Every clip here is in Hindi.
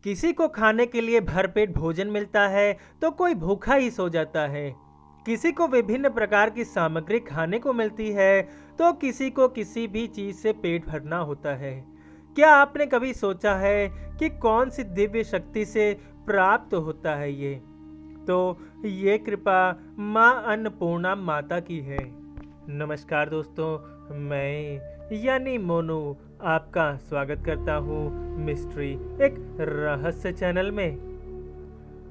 किसी को खाने के लिए भरपेट भोजन मिलता है तो कोई भूखा ही सो जाता है। किसी को विभिन्न प्रकार की सामग्री खाने को मिलती है तो किसी को किसी भी चीज से पेट भरना होता है। क्या आपने कभी सोचा है कि कौन सी दिव्य शक्ति से प्राप्त होता है ये? तो ये कृपा माँ अन्नपूर्णा माता की है। नमस्कार दोस्तों, मैं यानी मोनू आपका स्वागत करता हूँ मिस्ट्री एक रहस्य चैनल में।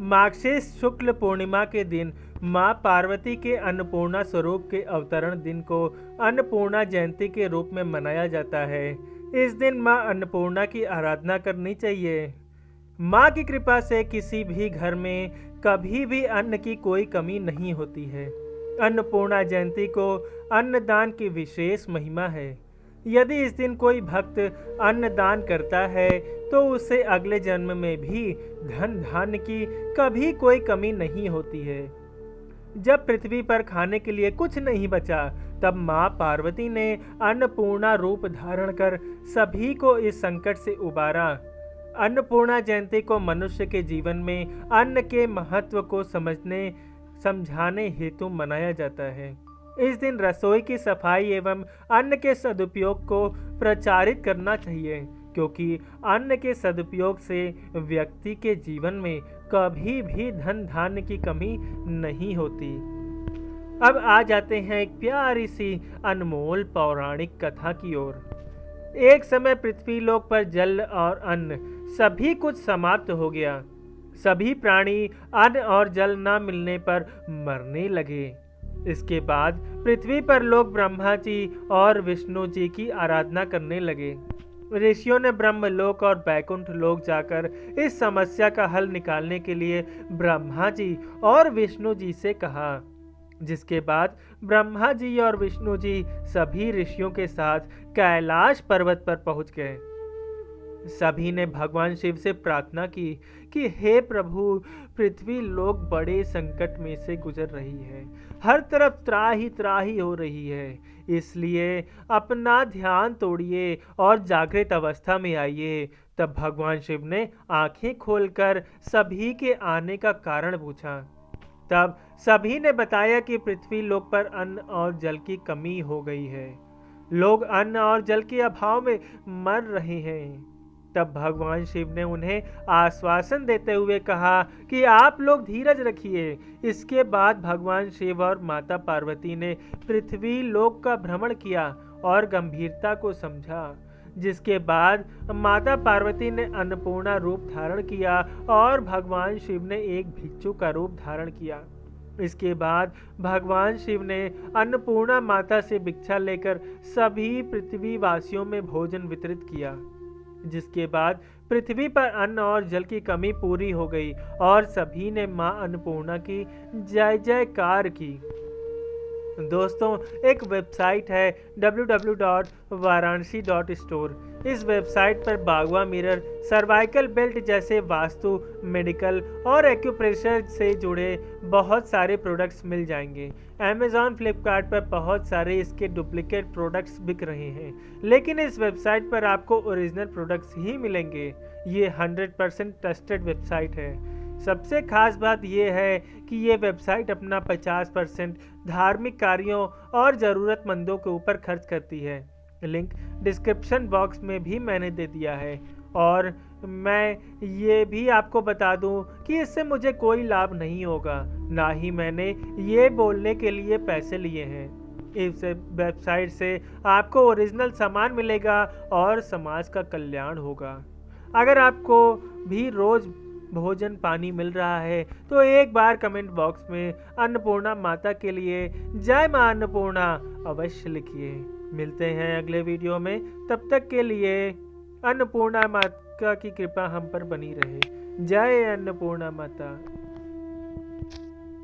मार्गशीर्ष शुक्ल पूर्णिमा के दिन माँ पार्वती के अन्नपूर्णा स्वरूप के अवतरण दिन को अन्नपूर्णा जयंती के रूप में मनाया जाता है। इस दिन माँ अन्नपूर्णा की आराधना करनी चाहिए। माँ की कृपा से किसी भी घर में कभी भी अन्न की कोई कमी नहीं होती है। अन्नपूर्णा जयंती को अन्नदान की विशेष महिमा है। यदि इस दिन कोई भक्त अन्नदान करता है तो उसे अगले जन्म में भी धन धान्य की कभी कोई कमी नहीं होती है। जब पृथ्वी पर खाने के लिए कुछ नहीं बचा, तब माँ पार्वती ने अन्नपूर्णा रूप धारण कर सभी को इस संकट से उबारा। अन्नपूर्णा जयंती को मनुष्य के जीवन में अन्न के महत्व को समझाने हेतु मनाया जाता है। इस दिन रसोई की सफाई एवं अन्न के सदुपयोग को प्रचारित करना चाहिए, क्योंकि अन्न के सदुपयोग से व्यक्ति के जीवन में कभी भी धन धान्य की कमी नहीं होती। अब आ जाते हैं एक प्यारी सी अनमोल पौराणिक कथा की ओर। एक समय पृथ्वी लोक पर जल और अन्न सभी कुछ समाप्त हो गया। सभी प्राणी अन्न और जल न मिलने पर मरने लगे। इसके बाद पृथ्वी पर लोग ब्रह्मा जी और विष्णु जी की आराधना करने लगे। ऋषियों ने ब्रह्मलोक और बैकुंठ लोक जाकर इस समस्या का हल निकालने के लिए ब्रह्मा जी और विष्णु जी से कहा, जिसके बाद ब्रह्मा जी और विष्णु जी सभी ऋषियों के साथ कैलाश पर्वत पर पहुंच गए। सभी ने भगवान शिव से प्रार्थना की कि हे प्रभु, पृथ्वी लोक बड़े संकट में से गुजर रही है। हर तरफ त्राही हो रही है। इसलिए अपना ध्यान तोड़िए और जागृत अवस्था में आइए। तब भगवान शिव ने आंखें खोलकर सभी के आने का कारण पूछा। तब सभी ने बताया कि पृथ्वी लोक पर अन्न और जल की कमी हो गई है। लोग अन्न और जल के अभाव में मर रहे हैं। तब भगवान शिव ने उन्हें आश्वासन देते हुए कहा कि आप लोग धीरज रखिए। इसके बाद भगवान शिव और माता पार्वती ने पृथ्वी लोक का भ्रमण किया और गंभीरता को समझा। जिसके बाद माता पार्वती ने अन्नपूर्णा रूप धारण किया और भगवान शिव ने एक भिक्षु का रूप धारण किया। इसके बाद भगवान शिव ने अन्नपूर्णा माता से भिक्षा लेकर सभी पृथ्वीवासियों में भोजन वितरित किया। जिसके बाद पृथ्वी पर अन्न और जल की कमी पूरी हो गई और सभी ने मां अन्नपूर्णा की जय जयकार की। दोस्तों, एक वेबसाइट है www.varanasi.store। इस वेबसाइट पर बागवा मिरर, सर्वाइकल बेल्ट जैसे वास्तु, मेडिकल और एक्यूप्रेशर से जुड़े बहुत सारे प्रोडक्ट्स मिल जाएंगे। अमेज़ॉन, फ्लिपकार्ट पर बहुत सारे इसके डुप्लीकेट प्रोडक्ट्स बिक रहे हैं, लेकिन इस वेबसाइट पर आपको ओरिजिनल प्रोडक्ट्स ही मिलेंगे। ये 100% ट्रस्टेड वेबसाइट है। सबसे खास बात यह है कि ये वेबसाइट अपना 50% धार्मिक कार्यों और ज़रूरतमंदों के ऊपर खर्च करती है। लिंक डिस्क्रिप्शन बॉक्स में भी मैंने दे दिया है। और मैं ये भी आपको बता दूं कि इससे मुझे कोई लाभ नहीं होगा, ना ही मैंने ये बोलने के लिए पैसे लिए हैं। इस वेबसाइट से आपको ओरिजिनल सामान मिलेगा और समाज का कल्याण होगा। अगर आपको भी रोज़ भोजन पानी मिल रहा है तो एक बार कमेंट बॉक्स में अन्नपूर्णा माता के लिए जय मां अन्नपूर्णा अवश्य लिखिए। मिलते हैं अगले वीडियो में। तब तक के लिए अन्नपूर्णा माता की कृपा हम पर बनी रहे। जय अन्नपूर्णा माता।